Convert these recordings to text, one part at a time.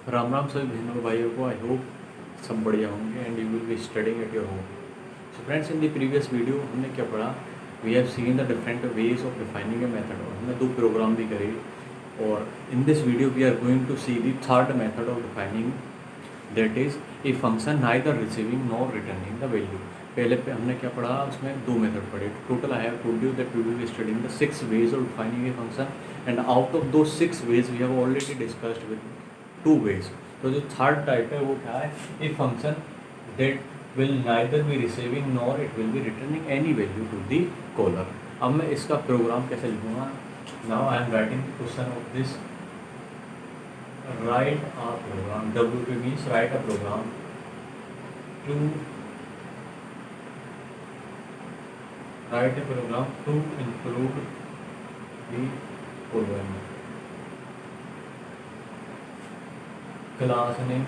राम राम सभी बहनों और भाइयों को। आई होप सब बढ़िया होंगे and you will be studying at your home. So friends, in the previous video हमने क्या पढ़ा? We have seen the different ways of defining a method, और हमने दो प्रोग्राम भी करे। और in this video we are going to see the third method of defining, that is a function neither receiving nor returning the value. पहले पे हमने क्या पढ़ा? उसमें दो मेथड पढ़े total. I have told you that we will be studying the 6 ways of defining a function, and out of दो 6 ways we have already discussed with 2 ways. तो जो थर्ड टाइप है वो क्या है? A function that will neither be receiving nor it will be returning any value to the caller. अब मैं इसका प्रोग्राम कैसे लिखूँगा? Now I am writing question of this. write a program, WP means write a program to include the following: class name,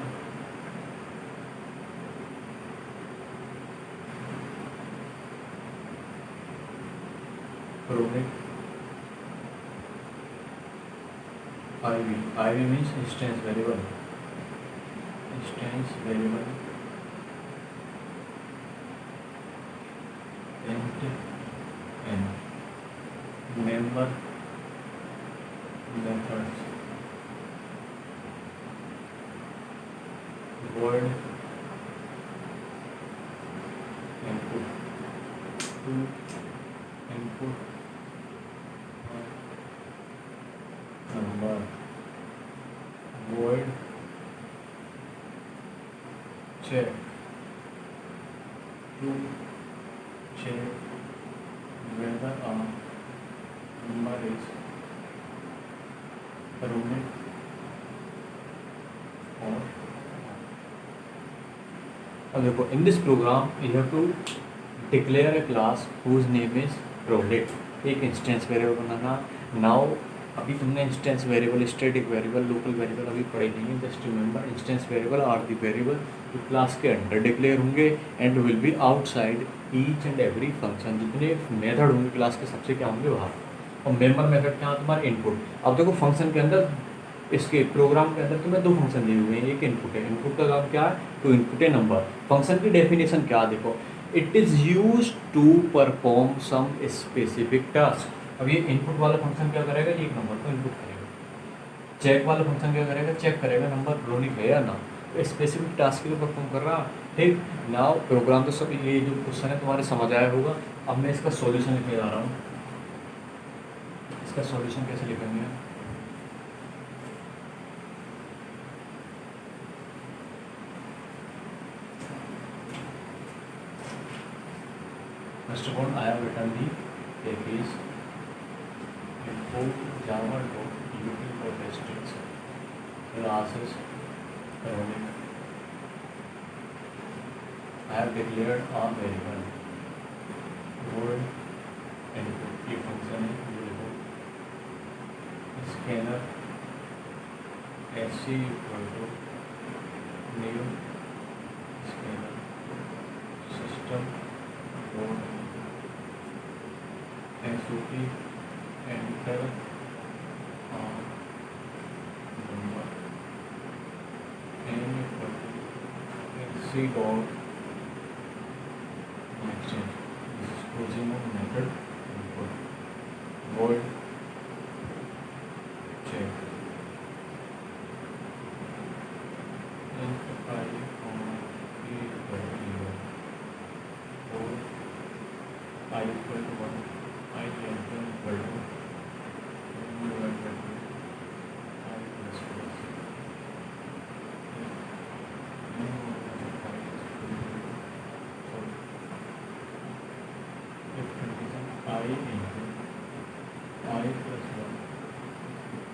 product, IV means instance variable, int n, member methods, void input to input number, void check to check whether a number is rounded or. अब देखो, in this program you have to declare a class whose name is product. एक instance variable बनाना। Now अभी तुमने instance variable, static variable, local variable अभी पढ़े नहीं है। Just remember, instance variable are the variable जो क्लास के अंडर डिक्लेयर होंगे and will be outside each and every function. जितने मेथड होंगे क्लास के सबसे क्या होंगे बाहर। और मेंबर मेथड क्या है? तुम्हारा इनपुट। अब देखो, फंक्शन के अंदर, इसके प्रोग्राम के अंदर तुम्हें दो फंक्शन दिए हुए हैं। एक इनपुट है, इनपुट का काम क्या है? To input a number. Function की डेफिनेशन क्या देखो, it is use to perform some specific task. अब ये इनपुट वाला फंक्शन क्या करेगा? एक नंबर को इनपुट करेगा। चेक वाला फंक्शन क्या करेगा? चेक करेगा नंबर रोनिक है या ना। तो स्पेसिफिक टास्क के लिए परफॉर्म कर रहा। ठीक, नाउ प्रोग्राम तो सब, ये जो क्वेश्चन है तुम्हारे समझ आया होगा। अब मैं इसका सॉल्यूशन लिखने जा रहा हूँ। इसका सॉल्यूशन कैसे लिखेंगे? First of all, I have written the package info java.util.stx classes running. I have declared a variable void input की function है scanner sc equal to new scanner system dot SOP enter number n equal to sc dot next. This is closing of method input void check int I comma p equal to 0 or I equal to 1 I enter equal to divided by I plus plus if condition I into I plus 1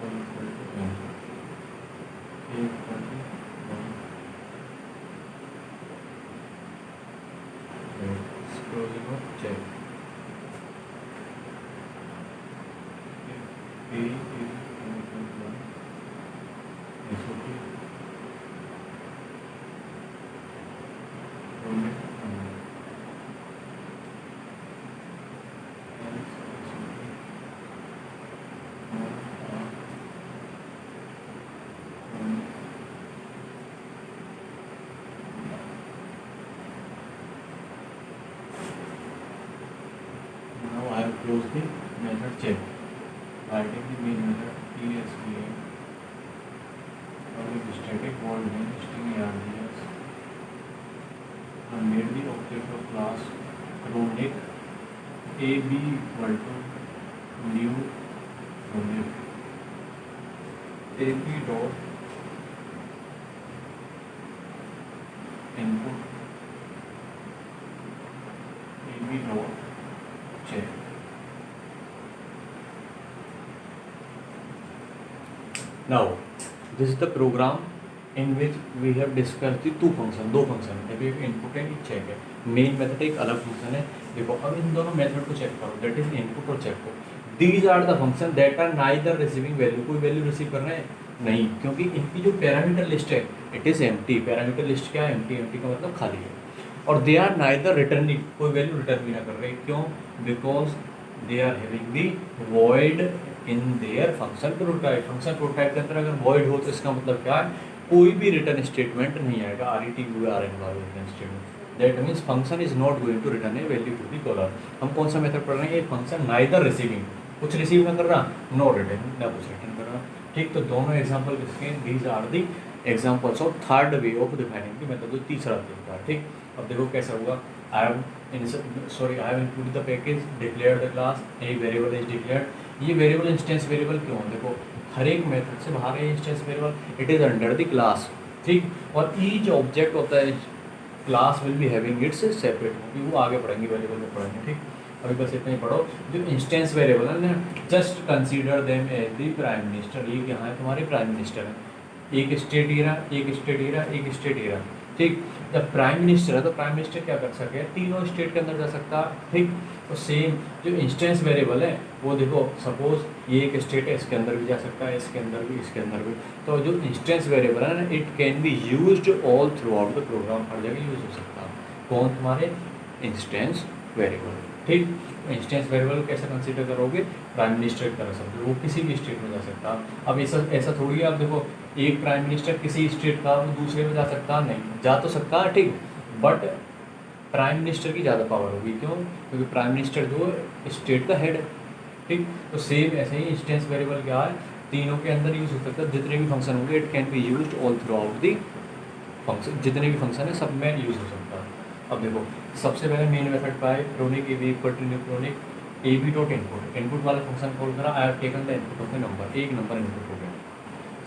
equal to n, a equal to 1, closing of check. If a is equal to 1, SOP rounded number, else SOP not a close the method check, writing the main method TSVM, public static void main string args, and made the object of class chronic AB equal to new chronic AB dot input AB dot check. Now this is the program in which we have discussed the दो function है, एक input है एक check है। Main method एक अलग function है। देखो अब इन दोनों मेथड को चेक करो, दैट इज इनपुट और चेक को। These are the function that are neither receiving value, कोई वैल्यू रिसीव कर रहे हैं नहीं, क्योंकि इनकी जो पैरामीटर लिस्ट है it is empty. Parameter list क्या है? एम्प्टी। एम्प्टी का मतलब खाली है। और दे आर नाइदर रिटर्निंग, कोई वैल्यू रिटर्न भी ना कर रहे। क्यों? Because they are having the void in their function prototype. Function prototype के अंदर अगर वॉइड हो तो इसका मतलब क्या है? कोई भी रिटर्न स्टेटमेंट नहीं आएगा। RETURN वाला return statement, that means function is not going to return a value to the caller. हम कौन सा मेथड पढ़ रहे हैं? ये फंक्शन नाइदर रिसीविंग, कुछ रिसीव ना कर रहा, नो रिटर्न, ना कुछ रिटर्न कर रहा। ठीक, तो दोनों एग्जाम्पल किसके? These are the examples of third way of defining the method, जो तीसरा तरीका है। ठीक, अब देखो कैसा होगा। I have included the package, declare the class, a variable is declared. ये वेरिएबल इंस्टेंस वेरिएबल क्यों? देखो हर एक मेथड से बाहर है instance variable, it is under the class. ठीक, और each object of the class will be having its separate, वो आगे पढ़ेंगे, वेरिएबल में पढ़ेंगे। ठीक, अभी बस इतना ही पढ़ो। जो इंस्टेंस वेरिएबल है ना, just consider them as the prime minister. ये यहाँ है तुम्हारे प्राइम मिनिस्टर है, एक स्टेट एरा, एक स्टेट एरा, एक स्टेट एरा। ठीक, जब प्राइम मिनिस्टर है तो प्राइम मिनिस्टर क्या कर सके? तीनों स्टेट के अंदर जा सकता है। ठीक, तो सेम जो इंस्टेंस वेरिएबल है वो देखो, सपोज ये एक स्टेट है, इसके अंदर भी जा सकता है, इसके अंदर भी, इसके अंदर भी। तो जो इंस्टेंस वेरिएबल है ना, it can be used all throughout the program, हर जगह यूज हो सकता है। कौन? तुम्हारे इंस्टेंस वेरिएबल। ठीक, इंस्टेंस वेरिएबल कैसे कंसीडर करोगे? प्राइम मिनिस्टर की तरह समझो, वो किसी भी स्टेट में जा सकता है। अब ऐसा थोड़ी है, आप देखो एक प्राइम मिनिस्टर किसी स्टेट का वो दूसरे में जा सकता नहीं, जा तो सकता है ठीक, बट प्राइम मिनिस्टर की ज़्यादा पावर होगी। क्यों? क्योंकि प्राइम मिनिस्टर जो स्टेट का हेड है। ठीक, तो सेम ऐसे ही इंस्टेंस वेरिएबल क्या है? तीनों के अंदर यूज हो सकता है। जितने भी फंक्शन होंगे it can be used all through out the function, जितने भी फंक्शन है सब में यूज हो सकता है। अब देखो सबसे पहले मेन मेथड का है chronic AB equal to new chronic AB dot input. Input वाला फंक्शन कॉल करा, I have taken the input of the number, एक नंबर इनपुट हो गया,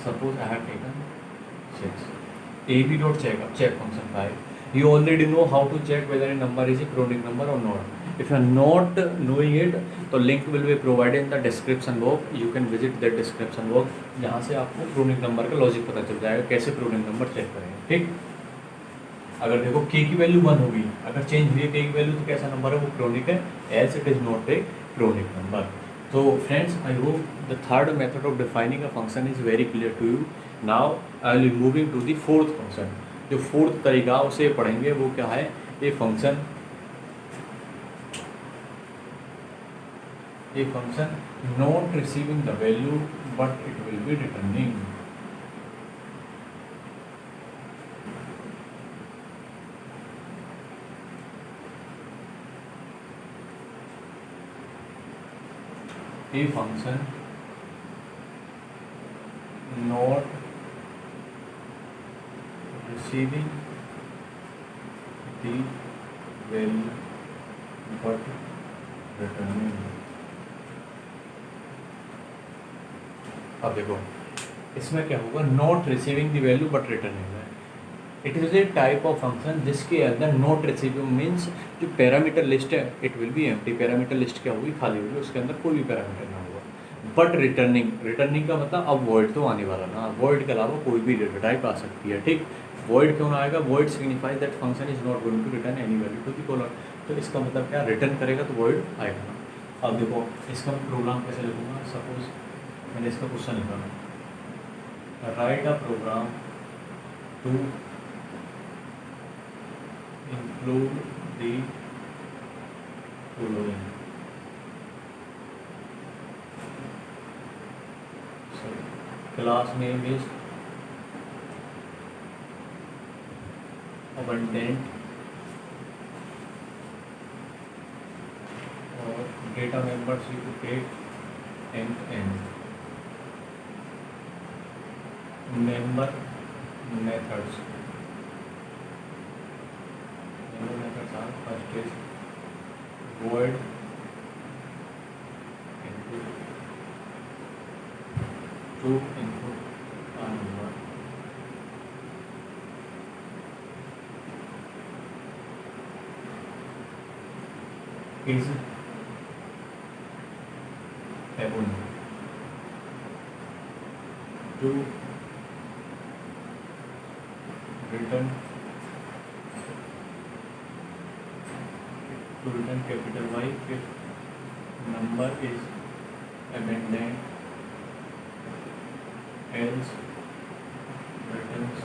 suppose I have taken 6। AB dot check, अब check function का है। You already know how to check whether a number is a chronic number or not. If you are not knowing it, तो link will be provided in the description box. You can visit that description box. जहाँ से आपको chronic number का logic पता चल जाएगा, कैसे chronic number check करेंगे। ठीक, अगर देखो k की वैल्यू 1 होगी, अगर चेंज हुई है k की वैल्यू तो कैसा नंबर है? वो chronic है, else it is not a chronic number. So friends, I hope the third method of defining a function is very clear to you. Now I will be moving to the fourth function. जो fourth तरीका उसे पढ़ेंगे, वो क्या है? ये function not receiving the value but it will be returning. ये function not receiving the value but returning। अब देखो इसमें क्या होगा? Not receiving the value but returning है। It is a type of function जिसके अंदर नॉट रिसीविंग मीन्स जो पैरामीटर लिस्ट है it will be empty. Parameter list क्या होगी? खाली होगी, उसके अंदर कोई भी पैरामीटर ना होगा। बट रिटर्निंग, रिटर्निंग का मतलब अब वॉइड तो आने वाला ना, वॉइड के अलावा कोई भी डेटा टाइप आ सकती है। ठीक, वॉइड क्यों ना आएगा? Void signifies that function is not going to return any value to the caller. तो इसका मतलब क्या? रिटर्न करेगा तो वॉइड आएगा ना। अब देखो इसका मैं प्रोग्राम कैसे लिखूँगा? सपोज मैंने इसका क्वेश्चन लिखा, write a program to include the following. Class name is abundant और data members you to take int n. Member methods. Member methods are first is void input to input a number. Is abun to return capital Y if number is abandoned, else returns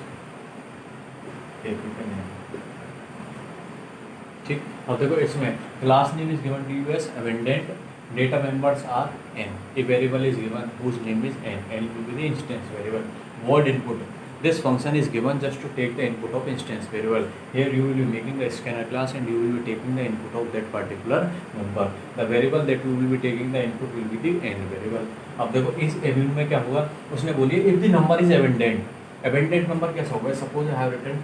capital N. ठीक, अब देखो इसमें class name is given to you as abandoned, data members are n, a variable is given whose name is n will be the instance variable. Void input, this function is given just to take the input of instance variable. Here you will be making the scanner class and you will be taking the input of that particular number. The variable that you will be taking the input will be the n variable. अब देखो इस abandoned में क्या होगा, उसने बोली if the number is abandoned number कैसा होगा, सपोज आई हैव रिटन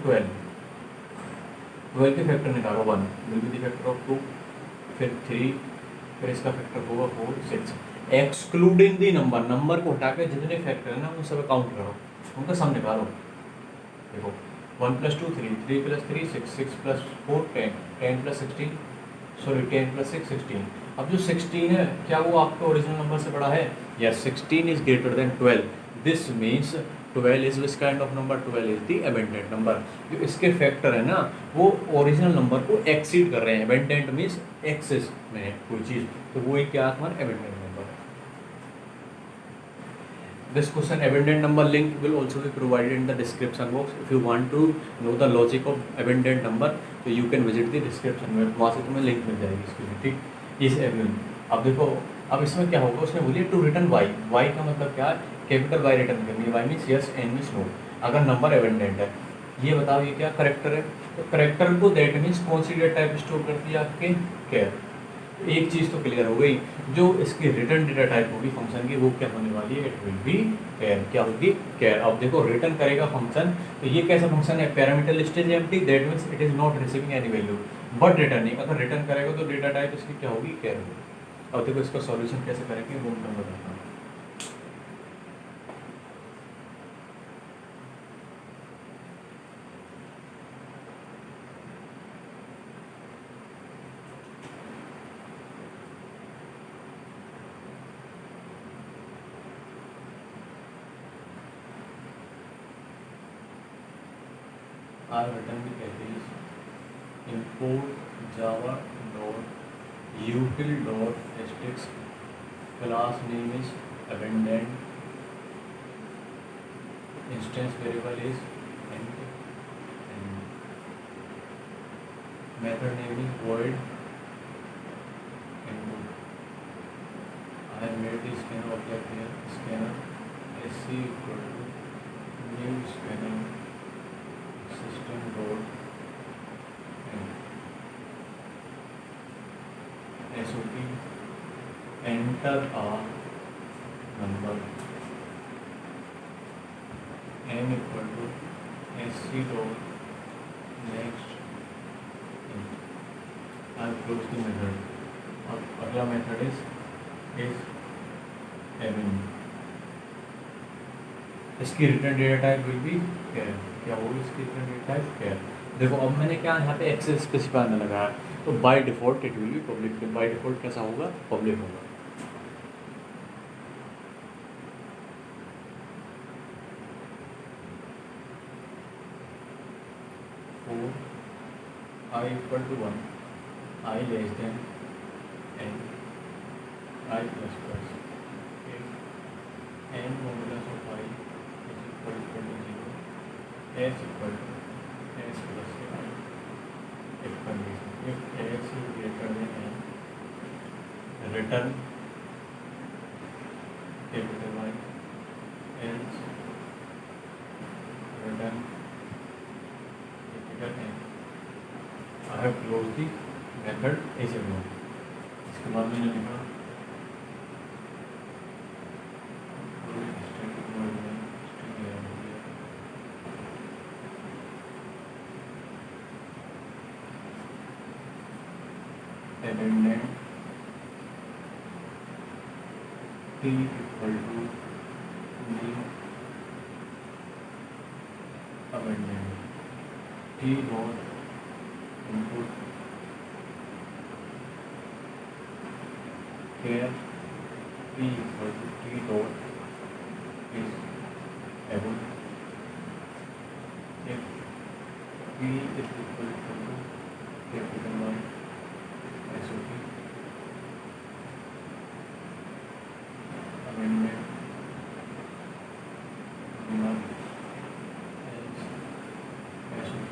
12 के फैक्टर निकालो 1 will be the factor of 2, फिर 3, फिर इसका फैक्टर होगा 4, 6, एक्सक्लूडिंग द नंबर को हटा के जितने फैक्टर है ना उन सब काउंट करो, उनका सम निकालो. देखो 1 + 2 3, 3 + 3 6, 6 + 4 10, 10 + 16 सॉरी 10 + 6 16. अब जो 16 है क्या वो आपके ओरिजिनल नंबर से बड़ा है? Yes, 16 is greater than 12. This means 12 is which kind of number? 12 is the abandoned number. जो इसके फैक्टर है ना वो ओरिजिनल नंबर को एक्सीड कर रहे हैं. abandoned मीन्स एक्सेस में है कोई चीज़, तो वो एक क्या हमारा abandoned नंबर है. This question abandoned number link will also be provided in the description box. If you want to know the logic of abandoned number, तो you can visit the description में, वहाँ से तुम्हें लिंक मिल जाएगी इसके लिए. ठीक, इस abandoned. अब देखो अब इसमें क्या होगा, उसने बोलिए टू रिटर्न y. y का मतलब क्या है? कैपिटल Y रिटर्न करनी है. y means yes, n means no. अगर नंबर abandoned है, ये बताओ ये क्या करेक्टर है? तो करेक्टर को दैट मीन्स कौन सी डेटा टाइप स्टोर करती है आपके? कैर. एक चीज़ तो क्लियर हो गई, जो इसकी रिटर्न डेटा टाइप होगी फंक्शन की वो क्या होने वाली है? It will be char. क्या होगी? कैर. अब देखो रिटर्न करेगा फंक्शन, तो ये कैसा फंक्शन है? Parameter list is empty, that means it is not receiving any value but returning. अगर रिटर्न करेगा तो डेटा टाइप इसकी क्या होगी? कैर होगी. अब देखो इसका सॉल्यूशन कैसे करेंगे वो मैं बताता हूँ. I have written the package import java.util.stx, class name is abandoned, instance variable is int, and method name is void input. I have made the scanner object here, scanner sc equal to new scanner system dot SOP, enter a number n equal to sc dot next int. I have closed the method. अब अगला method is abandoned. इसकी return data type will be char. क्या होगी इसकी return data type? कैर. देखो अब मैंने क्या यहाँ पे एक्सेस स्पेसिफाई में लगाया, तो by default it will B public. By default कैसा होगा? पब्लिक होगा. I equal to 1, I less than n, I plus plus. If n modulus of I is equal to 0, s equal to s plus I. If condition, if s is greater than n, return capital Y, else return capital N. I have closed the method as a block. इसके बाद मैंने लिखा abundant T equal to new abundant T dot input char T equal to T dot is able if P is equal to capital Y SOP amendment number as SOP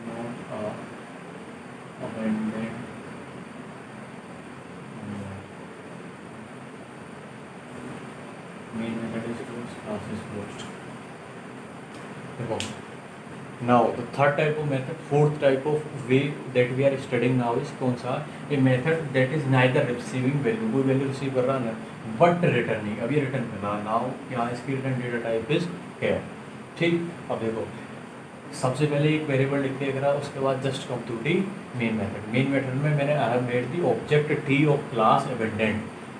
not a amendment main method is closed, class is closed. Now the third type of method, fourth type of way that we are studying now is कौन सा? A method that is neither receiving value, कोई value receive कर रहा है but returning, अब ये return कर रहा है. Now यहाँ इसकी return data type is here. ठीक, अब देखो सबसे पहले एक वेरिएबल लिख के करा, उसके बाद just come to the main method. Main method में मैंने I have made the object T of class abundant.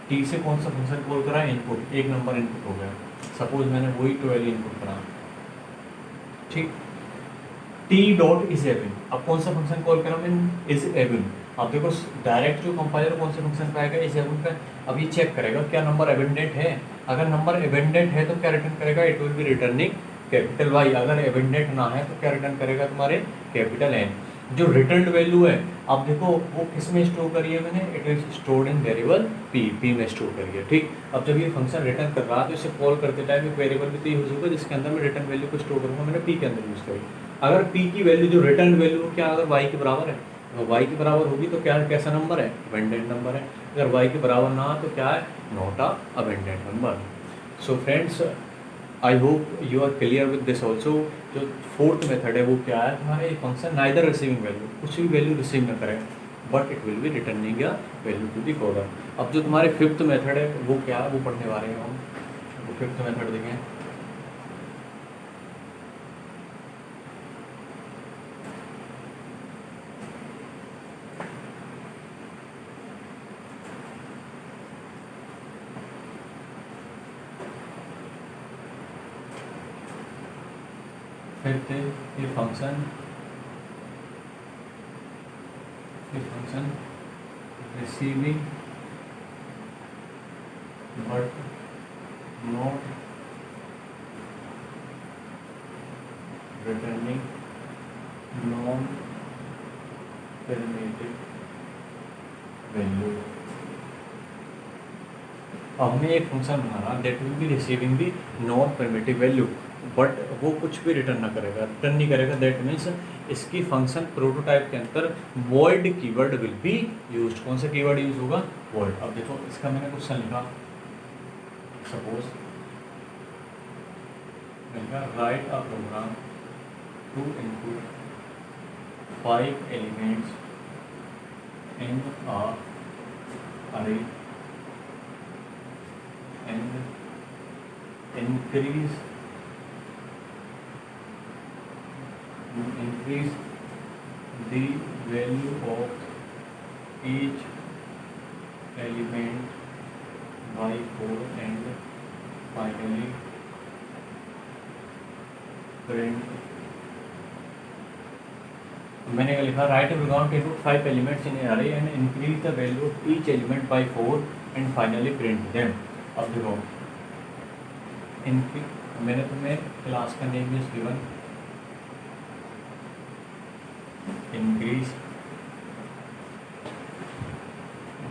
T से कौन सा फंक्शन कॉल करा? इनपुट, एक नंबर इनपुट हो गया. सपोज मैंने वही 12 इनपुट करा. ठीक, टी डॉट इज एवन. अब कौन सा फंक्शन कॉल करा मैंने? Is even. अब देखो डायरेक्ट जो कंपाइलर कौन से फंक्शन पे आएगा? इज एवन पे. अब ये चेक करेगा क्या नंबर एबेंडेंट है. अगर नंबर एबेंडेंट है तो क्या रिटर्न करेगा? It will be returning capital Y. अगर एबेंडेंट ना है तो क्या रिटर्न करेगा? तुम्हारे कैपिटल एन. जो रिटर्न वैल्यू है अब देखो वो किस में स्टोर करी है मैंने? It is stored in variable P में स्टोर करी है. ठीक, अब जब ये फंक्शन रिटर्न कर रहा है तो इसे कॉल करते टाइम एक वेरिएबल भी तो यूज होगा जिसके अंदर मैं रिटर्न वैल्यू को स्टोर करूँगा. मैंने पी के अंदर यूज करी. अगर पी की वैल्यू जो रिटर्न वैल्यू क्या अगर वाई के बराबर है, अगर वाई के बराबर होगी तो क्या कैसा नंबर है? अबेंडेंट नंबर है. अगर वाई के बराबर ना तो क्या है? Not a abundant number. So friends I hope you are clear with this also. जो फोर्थ मेथड है वो क्या है? तुम्हारे फंक्शन नाइदर रिसीविंग वैल्यू, कुछ भी वैल्यू रिसीव न करे but it will be returning या वैल्यू टू दी कॉलर. अब जो तुम्हारे फिफ्थ मेथड है वो क्या है वो पढ़ने वाले हैं हम. वो फिफ्थ मेथड देखें. फिफ्थ ये function receiving but not returning non primitive value. अब हमने एक function banana that will be receiving the non primitive value but वो कुछ भी रिटर्न ना करेगा, रिटर्न नहीं करेगा. दैट मीन्स इसकी फंक्शन प्रोटोटाइप के अंदर void keyword will be used. कौन सा कीवर्ड यूज होगा? वॉइड. अब देखो इसका मैंने क्वेश्चन लिखा. Suppose write a program to input 5 elements in a array and increase the value of each element by 4 and finally print. मैंने लिखा write a program to input 5 elements in array and increase the value of each element by 4 and finally print them. अब देखो इनकी मैंने तुम्हें class का name is given increase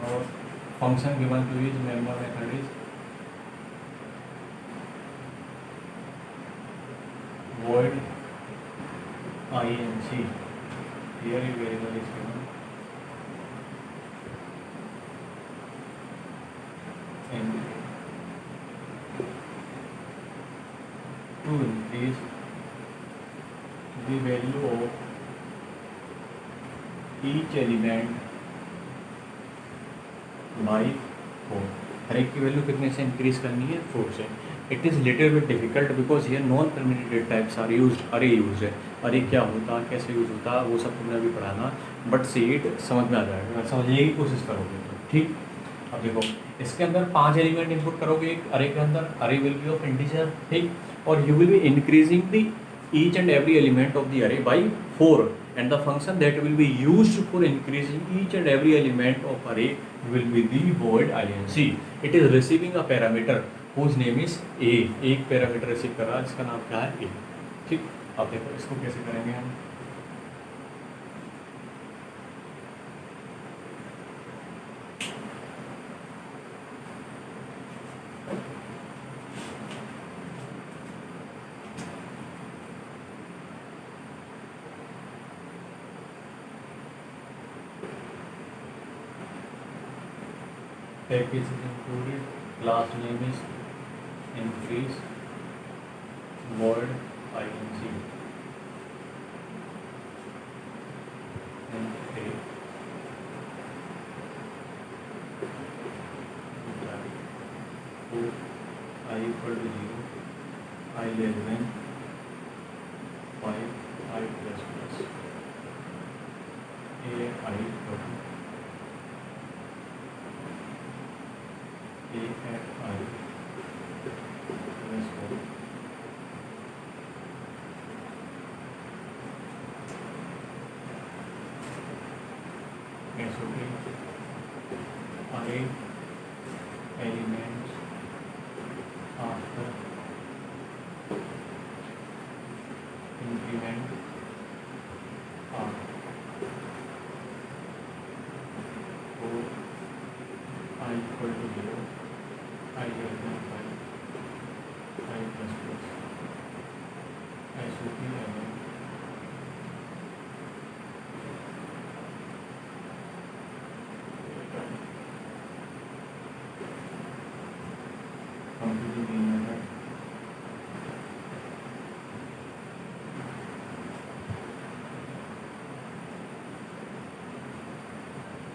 और function given to is member method is void inc. Here a variable is given and to increase the value of each element by 4. हर एक की value कितने से इंक्रीज करनी है? 4 से. It is little bit difficult because ये non permitted types are used. Array use है. अरे क्या होता, कैसे यूज होता, वो सब तुमने अभी पढ़ाना. बट सीट समझ में आ जाएगा, समझने की कोशिश करोगे तो ठीक। अब देखो इसके अंदर 5 एलिमेंट इनपुट करोगे एक अरे के अंदर, अरे विल बी ऑफ इंटीजर ठीक, और you will be increasing the each and every element of the array by 4, and the function that will be used for increasing each and every element of array will be the void inc. It is receiving a parameter whose name is a, एक parameter receive कर रहा है, इसका नाम क्या है a ठीक। अब देखो इसको कैसे करेंगे हम, package is included, class name is increase void inc and a I equal to 0, I less than 5, I plus plus a I equal to a at I plus 4. SOP array elements after increment are 4, I equal to 0, I less than 5, I plus plus SOP array completely new method.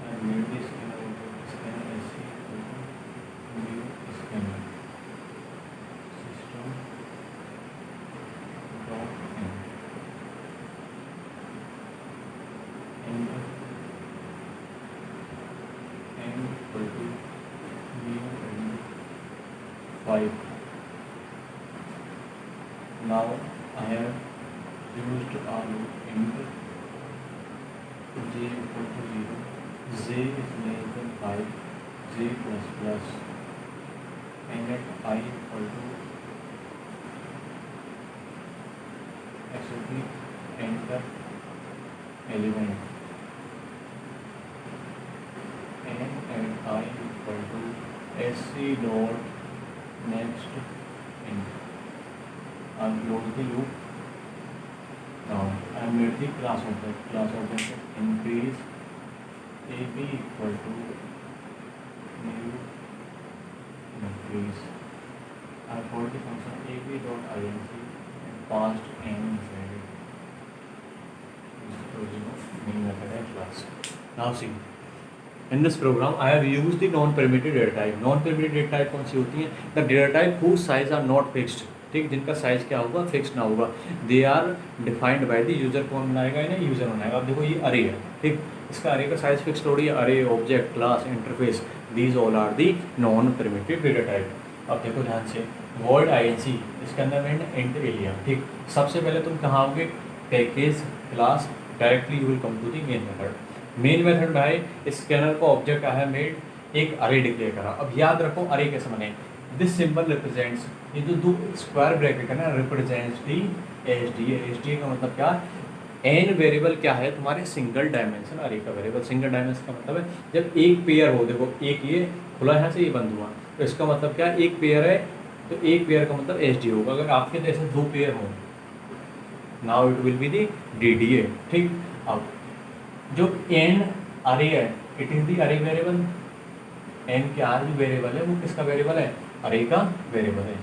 I made this scanner SC new scanner system dot in enter n equal to new value 5. Now I have used a loop int j equal to 0, j is less than 5, j plus plus, and at I equal to SOP enter element, and at I equal to sc dot next int. I close the loop. Now I made the class object increase ab equal to new increase. I called the function ab dot inc and passed n inside it. This is closing of main method and class. Now see, in this program I have used the non-permitted data type. Non-permitted data type कौन सी होती है? The data type whose size are not fixed. ठीक, जिनका size क्या होगा, fix ना होगा. They are defined by the user. कौन बनाएगा इन्हें? यूजर बनाएगा. अब देखो ये अरे है ठीक, इसका अरे का साइज फिक्स थोड़ी है. अरे, object, class, interface, these all are the non primitive data type. अब देखो ध्यान से, वर्ड INC इसके अंदर मैंने इंट ए लिया ठीक. सबसे पहले तुम कहाँ आओगे? Package class, directly you will come to the main method. Main method में है स्कैनर का ऑब्जेक्ट है मेड, एक अरे डिक्लेयर करा. अब याद रखो अरे कैसे बने. दिस सिंबल रिप्रेजेंट्स, ये जो दो स्क्वायर ब्रैकेट है ना, रिप्रेजेंट्स दी SDA. SDA का मतलब क्या? एन वेरिएबल क्या है तुम्हारे? सिंगल डायमेंशन अरे का वेरिएबल. सिंगल डायमेंशन का मतलब है जब एक पेयर हो, देखो एक ये खुला यहाँ से ये बंद हुआ, तो इसका मतलब क्या? एक पेयर है, तो एक पेयर का मतलब SDA होगा. अगर आपके जैसे दो पेयर हों, now it will be the DDA ठीक. अब जो एन अरे है, इट इज दी अरे वेरिएबल. एन क्या जो वेरिएबल है वो किसका वेरिएबल है? अरे का वेरिएबल है.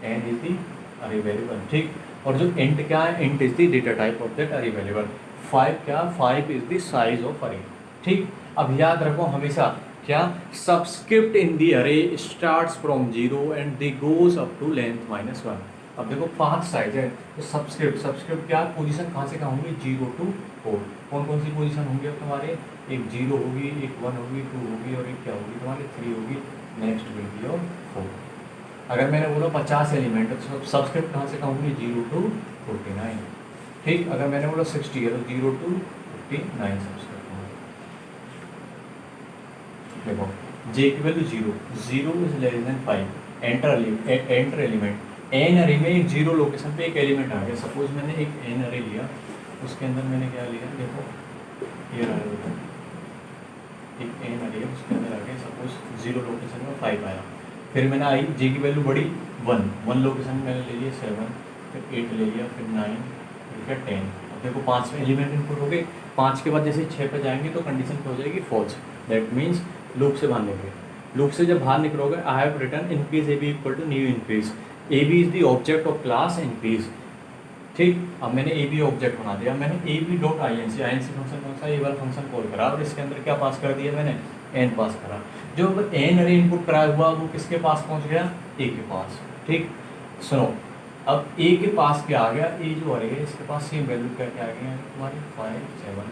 एन इज दी अरे वेरिएबल ठीक. और जो इंट क्या है? Int is the data type of that अरे वेरिएबल. 5 क्या? 5 इज दी साइज ऑफ अरे ठीक. अब याद रखो हमेशा क्या? Subscript in the array starts from 0 and they goes up to length -1. अब देखो 5 साइज है, तो सब्सक्रिप्ट क्या पोजीशन कहाँ से कहाँ होंगी, 0 to 4। कौन कौन सी पोजीशन होंगी अब तुम्हारे, एक 0 होगी, एक 1 होगी, 2 होगी और एक क्या होगी तुम्हारी 3 होगी, नेक्स्ट विल बी और 4। अगर मैंने बोला 50 एलिमेंट तो सब्सक्रिप्ट कहाँ से कहाँ होंगी, 0 to 49। ठीक, अगर मैंने बोला 60 है तो 0 to 59 सब्सक्रिप्ट होंगे। देखो j की value 0 is less than 5, enter element in array में एक 0 लोकेशन पे एक एलिमेंट आ गया। सपोज मैंने एक एन अरे लिया, उसके अंदर मैंने क्या लिया, देखो ये रहा है, एक एन अरे है, उसके अंदर आ गया सपोज 0 लोकेशन में 5 आया। फिर मैंने आई जे की वैल्यू बढ़ी 1 लोकेशन में मैंने ले लिया 7, फिर 8 ले लिया, फिर 9, फिर 10। अब देखो 5 एलिमेंट इनपुट हो गए। 5 के बाद जैसे 6 पे जाएंगे तो कंडीशन क्या हो जाएगी, फॉल्स। दैट मीन्स लूप से बाहर निकले। लूप से जब बाहर निकलोगे, I have return increase A B equal to new increase. A B is the object of class increase. ठीक, अब मैंने ए बी ऑब्जेक्ट बना दिया, मैंने A B dot I N C function कौन सा, ए वाला फंक्शन कॉल करा और इसके अंदर क्या पास कर दिया मैंने, एन पास करा। जो एन अरे इनपुट कराया हुआ वो किसके पास पहुंच गया, ए के पास। ठीक, सुनो, अब ए के पास क्या आ गया, ए जो अरे है इसके पास सेम वैल्यू क्या क्या आ गई है तुम्हारी 5, 7,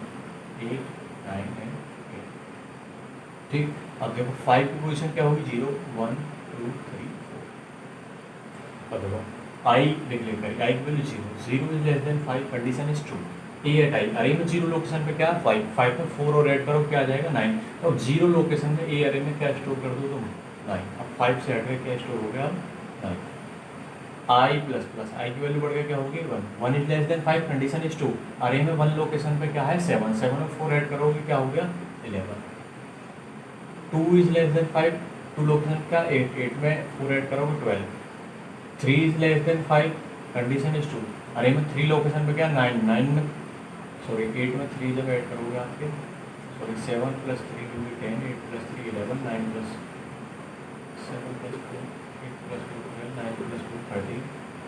8, 9 एंड 8। ठीक, अब देखो 5 की पोजीशन क्या होगी, 0, 1, 2, 3, 4। अब देखो आई डिक्लेयर करें, आई की value 0 is less than 5, condition is true. A at I, array में 0 लोकेशन पे क्या 5 में 4 और ऐड करो क्या आ जाएगा 9। तो अब 0 लोकेशन में ए अरे में क्या स्टोर कर दो तुम, 9। अब 5 से हट के क्या स्टोर हो गया, 9। आई प्लस प्लस, आई की वैल्यू बढ़ गया क्या होगी 1 is less than 5, condition is true. अरे में 1 लोकेशन पे क्या है 7 में 4 ऐड करोगे क्या हो गया 11। 2 इज लेस देन 5, 2 लोकेशन का 8 में 4 ऐड करोगे 12। 3 is less than 5, condition is true. अरे में 3 लोकेशन पे क्या 9 में 8 में 3 जब ऐड करोगे आपके 7 plus 3 will be 10, 8 plus 3 11, 9 plus 7 plus 4 8 plus 2 12, 9 plus 2 13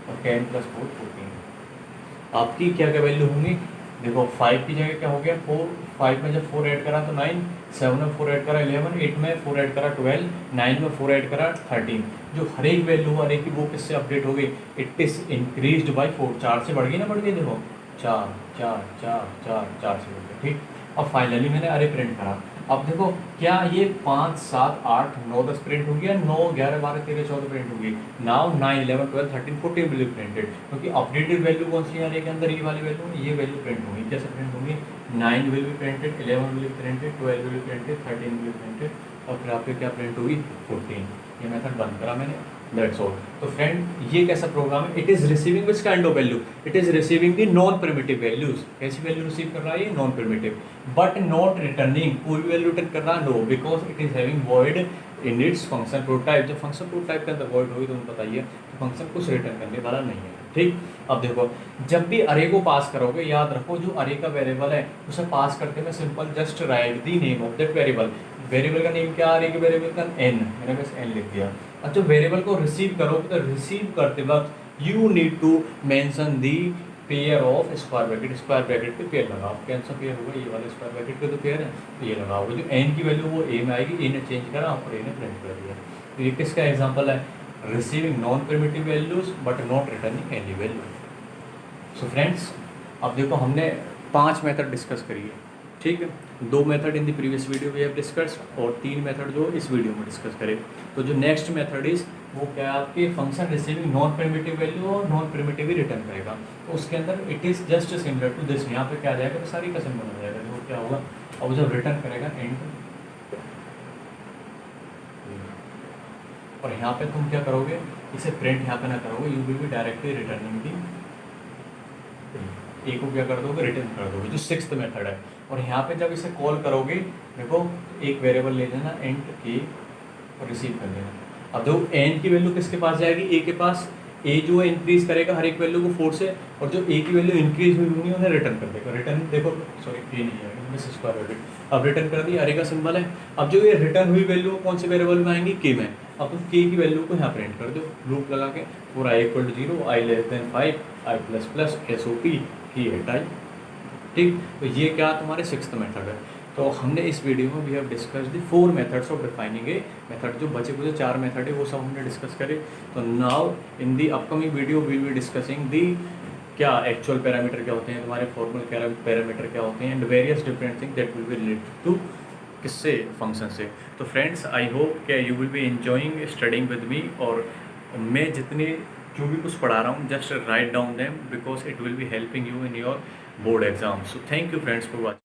और 10 प्लस 4 14। आपकी क्या क्या वैल्यू होंगी, देखो 5 की जगह क्या हो गया 4, 5 में जब 4 ऐड करा तो 9, 7 में 4 ऐड करा 11, 8 में 4 ऐड करा 12, 9 में 4 ऐड करा 13। जो हर एक वैल्यू हर एक की वो किससे अपडेट हो गई, इट इज इंक्रीज्ड बाय 4। 4 से बढ़ गई ना, बढ़ गई, देखो 4 4 4 4 4 से बढ़ गई। ठीक, अब फाइनली मैंने अरे प्रिंट करा। अब देखो क्या ये 5 7 8 9 10 प्रिंट हो गया, 9 11 12 13 14 प्रिंट हो गई। नाउ 9 11 12 13 14 विल बी प्रिंटेड, क्योंकि अपडेटेड वैल्यू कौन सी है अरे के अंदर, ये वाली वैल्यू, ये वैल्यू प्रिंट होगी। कैसे प्रिंट होगी, 9 will be printed, 11 will be printed, 12 will be printed, 13 will be printed और फिर आपके क्या प्रिंट होगी 14। ये मेथड बंद करा मैंने, दैट्स ऑल। तो फ्रेंड ये कैसा प्रोग्राम है, it is receiving which kind of value, it is receiving the non primitive values. कैसी वैल्यू रिसीव कर रहा है ये, non primitive, but not returning, कोई भी वैल्यू रिटर्न कर रहा है no, because it is having void in its function prototype. जब फंक्शन प्रोटोटाइप के अंदर वॉइड होगी तो बताइए तो फंक्शन कुछ रिटर्न करने वाला नहीं है। ठीक, अब देखो जब भी अरे को पास करोगे याद रखो जो अरे का वेरिएबल है उसे पास करते में simple just right the name of that variable. Variable का नेम क्या, अरे के वेरिएबल का एन, मैंने बस एन लिख दिया। अच्छा, वेरिएबल को रिसीव करोगे तो रिसीव करते वक्त you need to mention the pair of square bracket पे पेयर लगाओ। कौन सा पेयर होगा, ये वाला स्क्वायर ब्रैकेट पे तो पेयर है, तो ये लगाओगे। जो एन की वैल्यू वो ए में आएगी, ए ने चेंज करा और ए ने प्रिंट कर दिया। तो ये किसका एग्जांपल है, receiving non primitive values but not returning any value. So friends, अब देखो हमने 5 मेथड डिस्कस करी है। ठीक है, 2 method in the previous video we have discuss और 3 मेथड जो इस वीडियो में डिस्कस करें। तो जो नेक्स्ट मेथड इज वो क्या है आपके, function receiving non primitive value और नॉन प्रिमिटिव ही रिटर्न करेगा। तो उसके अंदर it is just similar to this. यहाँ पे क्या आ जाएगा, तो सारी का सिंबल आ जाएगा। वो क्या होगा, और जब रिटर्न करेगा एंड, और यहाँ पे तुम क्या करोगे, इसे प्रिंट यहाँ पे ना करोगे, you will be directly returning the A को क्या कर दोगे, रिटर्न कर दोगे, जो 6th मेथड है। और यहाँ पे जब इसे कॉल करोगे, देखो एक वेरिएबल ले लेना एंड ए और रिसीव कर लेना। अब देखो एन की वैल्यू किसके पास जाएगी, ए के पास। ए जो है इंक्रीज करेगा हर एक वैल्यू को 4 से, और जो ए की वैल्यू इंक्रीज हुई होंगी उन्हें रिटर्न कर देगा। रिटर्न देखो, सॉरी ए नहीं आएगा, मिस स्क्वायर ब्रैकेट। अब रिटर्न कर दिया, अरे का सिंबल है। अब जो ये रिटर्न हुई वैल्यू कौन से वेरिएबल में आएंगी, के में। अब तुम के की वैल्यू को यहाँ प्रिंट कर दो लूप लगा के, और I equal to 0, I less than 5, I plus plus S O P की एट आई। ठीक। तो ये क्या तुम्हारे 6th मेथड है। तो हमने इस वीडियो में we have discuss the 4 methods of defining a method. जो बचे कुछ 4 मेथड है वो सब हमने डिस्कस करे। तो now in the upcoming video we will discussing the क्या एक्चुअल पैरामीटर क्या होते हैं, तुम्हारे फॉर्मल पैरामीटर क्या होते हैं, and various different thing that will be related to किससे, फंक्शन से। तो फ्रेंड्स आई होप कि you will be enjoying studying with me, और मैं जितने जो भी कुछ पढ़ा रहा हूँ just write down them because it will be helping you in your board exam. So thank you friends for watching.